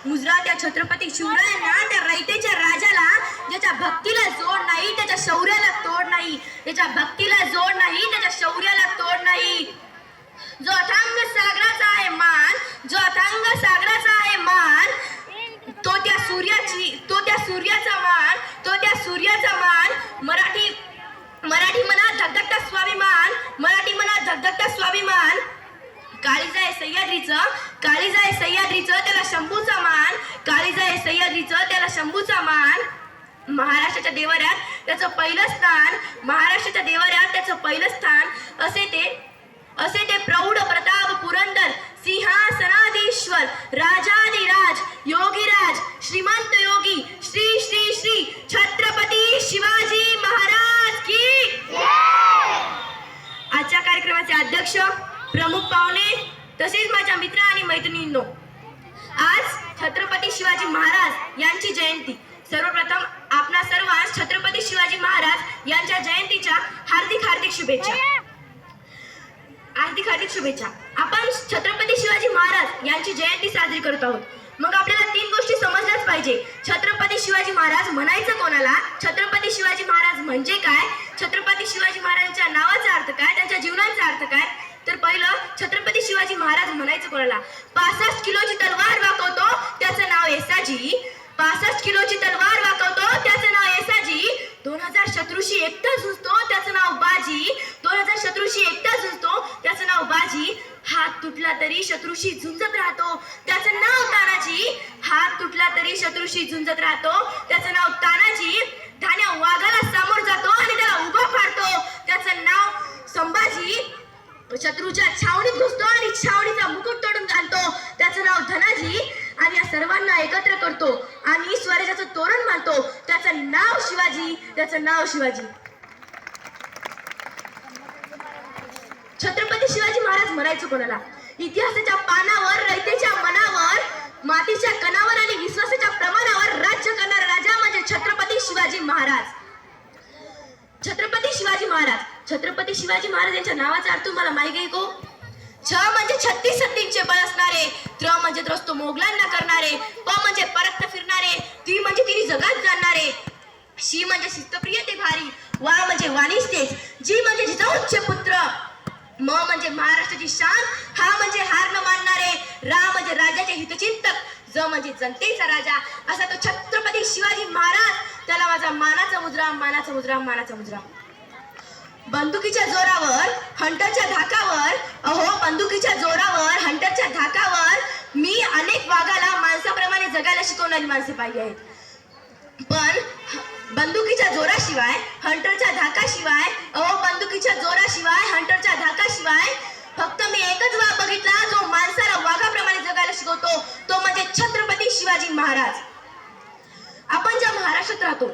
मुजरा त्या छत्रपती शिवरायांना, त्या रयतेच्या राजाला, ज्याच्या भक्तीला जोड नाही त्याच्या शौर्याला तोड नाही, त्याच्या भक्तीला जोड नाही त्याच्या शौर्याला तोड नाही. जो अथांग सागराचा आहे मान, जो अथांग सागराचा आहे मान, तो त्या सूर्याचा मान, तो त्या सूर्याचा मान. मराठी मनात धगधगता स्वाभिमान, मराठी मनात धगधगता स्वाभिमान. काळीज आहे सह्याद्रीचं त्याला शंभूचा मान, काळीज आहे सह्याद्रीचं त्याला शंभूचा मान. महाराष्ट्राच्या देवाऱ्यात त्याचं पहिलं स्थान, महाराष्ट्राच्या देवाऱ्यात त्याचं पहिलं स्थान. असे ते प्रौढ प्रताप पुरंदर सिंहासनाधीश्वर राजाधिराज योगीराज श्रीमंत योगी श्री श्री श्री छत्रपती शिवाजी महाराज की. आजच्या कार्यक्रमाचे अध्यक्ष, प्रमुख पाहुणे तसेच माझ्या मित्र आणि मैत्रिणींनो, आज छत्रपती शिवाजी महाराज यांची जयंती. सर्वप्रथम आपणा सर्वांस छत्रपती शिवाजी महाराज यांच्या जयंतीच्या हार्दिक हार्दिक शुभेच्छा. आपण छत्रपती शिवाजी महाराज यांची जयंती साजरी करत आहोत. मग आपल्याला 3 गोष्टी समजल्याच पाहिजे. छत्रपती शिवाजी महाराज म्हणायचं कोणाला, छत्रपती शिवाजी महाराज म्हणजे काय, छत्रपती शिवाजी महाराजांच्या नावाचा अर्थ काय, त्यांच्या जीवनाचा अर्थ काय. तर पहिलं, छत्रपती शिवाजी महाराज म्हणायचं कोणाला. 65 किलोची तलवार वाकवतो त्याचं नाव येसाजी, 65 किलोची तलवार वाकवतो त्याचं नाव येसाजी. 2000 शत्रूशी एकटा झुंजतो त्याचं नाव बाजी, 2000 शत्रूशी एकटा झुंजतो त्याचं नाव बाजी. हात तुटला तरी शत्रूशी झुंजत राहतो त्याचं नाव तानाजी, हात तुटला तरी शत्रूशी झुंजत राहतो त्याचं नाव तानाजी. धान्या वाघाला सामोर जातो आणि त्याला उभा फाडतो त्याचं नाव संभाजी. शत्रूच्या छावणीत घुसतो आणि छावणीचा मुकुट तोडून घालतो त्याचं नाव धनाजी. आणि या सर्वांना एकत्र करतो आणि स्वराज्याचं तोरण मानतो त्याचं नाव शिवाजी, त्याचं नाव शिवाजी. छत्रपती शिवाजी महाराज म्हणायचं कोणाला. इतिहासाच्या पानावर, रयतेच्या मनावर, मातीच्या कणावर आणि विश्वासाच्या प्रमाणावर राज्य करणारा राजा म्हणजे छत्रपती शिवाजी महाराज. छत्रपती शिवाजी महाराज, छत्रपती शिवाजी महाराज यांच्या नावाचा अर्थ तुम्हाला माहिती आहे को. छ म्हणजे 36 सत्तींचे बळ असणारे, त्र म्हणजे त्रस्तो मोगलांना करणारे, प म्हणजे परत फिरणारे, ती म्हणजे तिन्ही जगात जाणणारे, शी म्हणजे शिस्तप्रिय ते भारी, वा म्हणजे वाणीच तेज, जी म्हणजे जिजाऊचे पुत्र, म म्हणजे महाराष्ट्राची शान, हा म्हणजे हार न मानणारे, रा म्हणजे राजाचे हितचिंतक, ज म्हणजे जनतेचा राजा. असा तो छत्रपती शिवाजी महाराज. त्याला माझा मानाचा मुजरा, मानाचा मुजरा, मानाचा मुजरा. बंदुकीच्या जोरावर, हंटरच्या धाकावर, अहो बंदुकीच्या जोरावर, हंटरच्या धाकावर मी अनेक वाघाला माणसाप्रमाणे जगायला शिकवणारी माणसे पाहिली आहेत. पण बंदुकीच्या जोराशिवाय, हंटरच्या धाकाशिवाय, अहो बंदुकीच्या जोराशिवाय, हंटरच्या धाकाशिवाय फक्त मी एकच वाघ बघितला जो माणसाला वाघाप्रमाणे जगायला शिकवतो, तो म्हणजे छत्रपती शिवाजी महाराज. आपण ज्या महाराष्ट्रात राहतो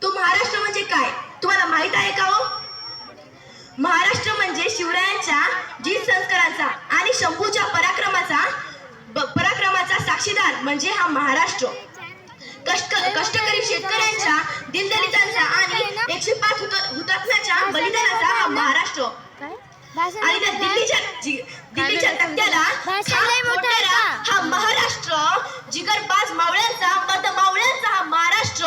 तो महाराष्ट्र म्हणजे काय तुम्हाला माहित आहे का हो. महाराष्ट्र म्हणजे शिवरायांच्या जीत संस्कारांचा आणि शंभूच्या पराक्रमाचा साक्षीदार म्हणजे हा महाराष्ट्र. कष्टकरी शेतकऱ्यांच्या, दिलदलितांचा आणि 105 हुतात्म्याच्या बलिदानाचा हा महाराष्ट्र. आणि त्या दिल्लीच्या तक्त्याला हा महाराष्ट्र. जिगरबाज मावळ्यांचा, मर्द मावळ्यांचा हा महाराष्ट्र,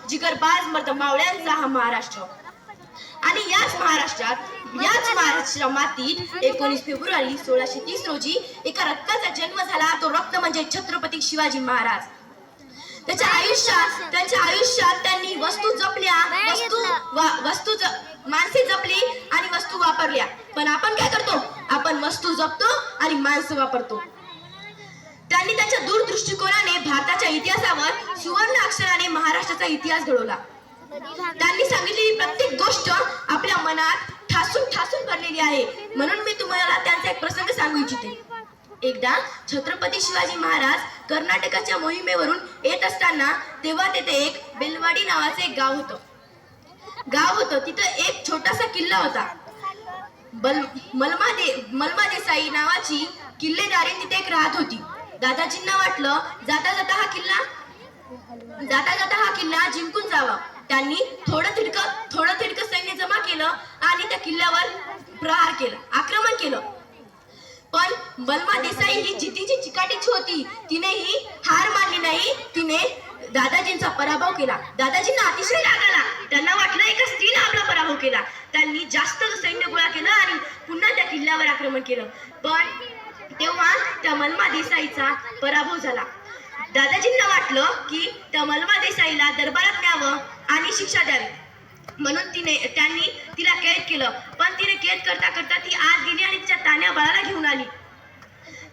जिगरबाज मर्द मावळ्यांचा हा महाराष्ट्र. आणि याच महाराष्ट्र मातीत 19 फेब्रुवारी 1630 रोजी एका रक्ताचा जन्म झाला. तो रक्त म्हणजे छत्रपती शिवाजी महाराज. त्यांच्या आयुष्यात त्यांनी वस्तू जपल्या, माणसे जपली आणि वस्तू वापरल्या. पण आपण काय करतो, आपण वस्तू जपतो आणि माणसं वापरतो. त्यांनी त्यांच्या दूरदृष्टिकोनाने भारताच्या इतिहासावर सुवर्ण अक्षराने महाराष्ट्राचा इतिहास घडवला. त्यांनी सांगितलेली प्रत्येक गोष्ट आपल्या मनात ठासून भरलेली आहे. म्हणून मी तुम्हाला त्यांचा एक प्रसंग सांगू इच्छिते. एकदा छत्रपती शिवाजी महाराज कर्नाटकाच्या मोहिमेवरून येत असताना तेव्हा तेथे एक बेलवाडी नावाचे एक गाव होतं. तिथं एक छोटासा किल्ला होता. मलमा देसाई नावाची किल्लेदारी तिथे एक राहत होती. दादाजींना वाटलं जाता जाता हा किल्ला जिंकून जावा. त्यांनी थोडं तिडकं सैन्य जमा केलं आणि त्या किल्ल्यावर प्रहार केला, आक्रमण केलं. पण बलमा देसाई ही जितीची चिकाटीची होती. तिनेही हार मानली नाही तिने दादाजींचा पराभव केला. दादाजींना अतिशय राग आला. त्यांना वाटलं एका स्त्रीने आपला पराभव केला. त्यांनी जास्त सैन्य गोळा केलं आणि पुन्हा त्या किल्ल्यावर आक्रमण केलं. पण तेव्हा त्या मलमा देसाईचा पराभव झाला. दादाजींना वाटलं की त्या मलमा देसाईला दरबारात न्यावं आणि शिक्षा द्यावी, म्हणून त्यांनी तिला कैद केलं. पण तिने कैद करता करता ती आत गेली आणि तिच्या तान्या बाळाला घेऊन आली.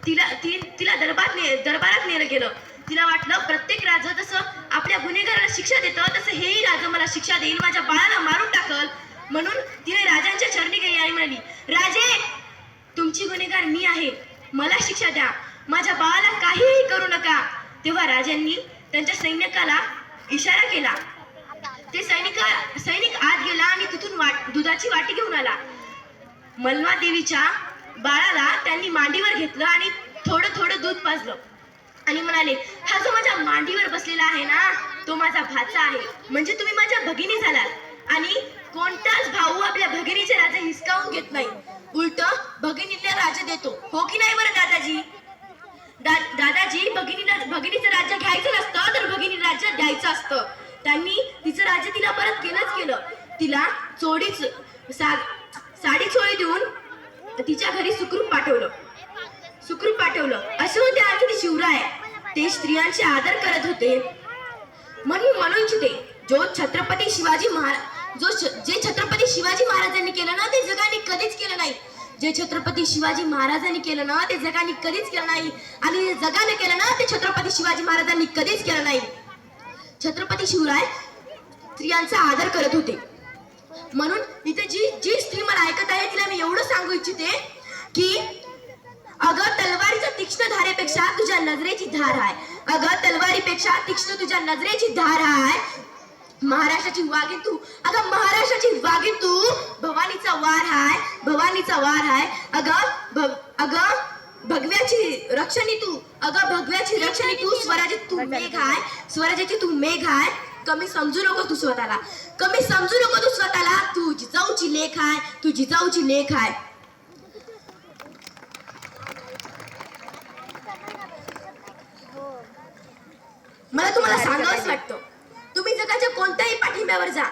तिला दरबारात नेलं गेलं. तिला वाटलं प्रत्येक राजा जसं आपल्या गुन्हेगाराला शिक्षा देतं तसं हेही राजा मला शिक्षा देईल, माझ्या बाळाला मारून टाकल. म्हणून तिने राजांच्या चरणी गेली आणि म्हणाली, राजे तुमची गुन्हेगार मी आहे, मला शिक्षा द्या, माझ्या बाळाला काहीही करू नका. तेव्हा राजांनी त्यांच्या सैनिकाला इशारा केला. ते सैनिक आत गेला आणि तिथून दुधाची वाटी घेऊन आला. मलमा देवीच्या बाळाला त्यांनी मांडीवर घेतलं आणि थोडं थोडं दूध पाजलं आणि म्हणाले, हा जो माझ्या मांडीवर बसलेला आहे ना तो माझा भाचा आहे, म्हणजे तुम्ही माझ्या भगिनी झालात. आणि कोणताच भाऊ आपल्या भगिनीचे राज्य हिसकावून घेत नाही, उलट भगिनीला राज्य देतो. हो की नाही बरं दादाजी? दादाजी भगिनीचं राज्य घ्यायचं नसतं तर भगिनीला राज्य द्यायचं असतं. त्यांनी तिचं राज्य तिला परत केलं. तिला साडी चोळी देऊन तिच्या घरी सुखरूप पाठवलं. असे होते आणखी ते शिवराय. ते स्त्रियांचे आदर करत होते. म्हणून इच्छिते जे छत्रपती शिवाजी महाराजांनी केलं ना ते जगाने कधीच केलं नाही. जे छत्रपती शिवाजी महाराजांनी केलं ना ते जगाने कधीच केलं नाही, आणि जे जगाने केलं ना ते छत्रपती शिवाजी महाराजांनी कधीच केलं नाही. छत्रपती शिवराय स्त्रियांचा आदर करत होते. म्हणून इथे जी स्त्री मला ऐकत आहे तिला मी एवढं सांगू इच्छिते की अगं तलवारीच्या तीक्ष्ण धारेपेक्षा तुझ्या नजरेची धार आहे. अगं तलवारीपेक्षा तीक्ष्ण तुझ्या नजरेची धार आहे. महाराष्ट्राची वाघीण तू भवानीचा वार हाय. अगं भगव्याची रक्षणी तू स्वराज्याची तू मेघ आहे. कमी समजू नको तू स्वतःला. तू जिजाऊची लेख आहे. मला तुम्हाला सांगावंच वाटतं, तुम्ही जगाच्या कोणत्याही पाठिंब्यावर जा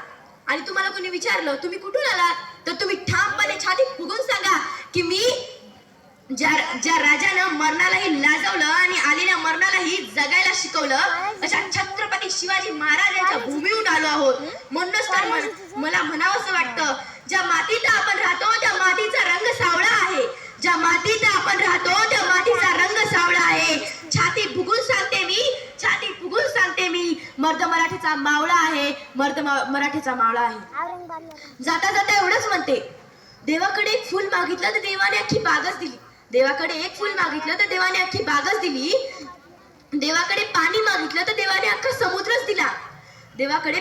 आणि तुम्हाला कोणी विचारलं तुम्ही कुठून आलात तर तुम्ही ठामपणे छाती फुगून सांगा की मी ज्या राजानं मरणालाही लाजवलं आणि आलेल्या मरणालाही जगायला शिकवलं अशा छत्रपती शिवाजी महाराज यांच्या भूमीहून आलो आहोत. म्हणूनच तर मला म्हणावंसं वाटतं, ज्या मातीत आपण राहतो त्या मातीचा रंग सावळा आहे. छाती फुगून सांगते मी मर्द मराठीचा मावळा आहे. जाता जाता एवढंच म्हणते, देवाकडे एक फूल मागितलं तर देवाने अख्खी बागच दिली. देवाकडे पाणी मागितलं तर देवाने अख्खा समुद्रच दिला. देवाकडे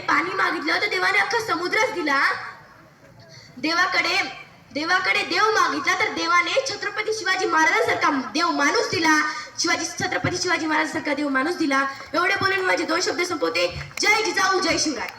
देव मागितला तर देवाने छत्रपती शिवाजी महाराजांसारखा देव माणूस दिला. छत्रपती शिवाजी महाराजांसारखा देव माणूस दिला. एवढे बोलून माझे 2 शब्द संपवते. जय जिजाऊ, जय शिवराय.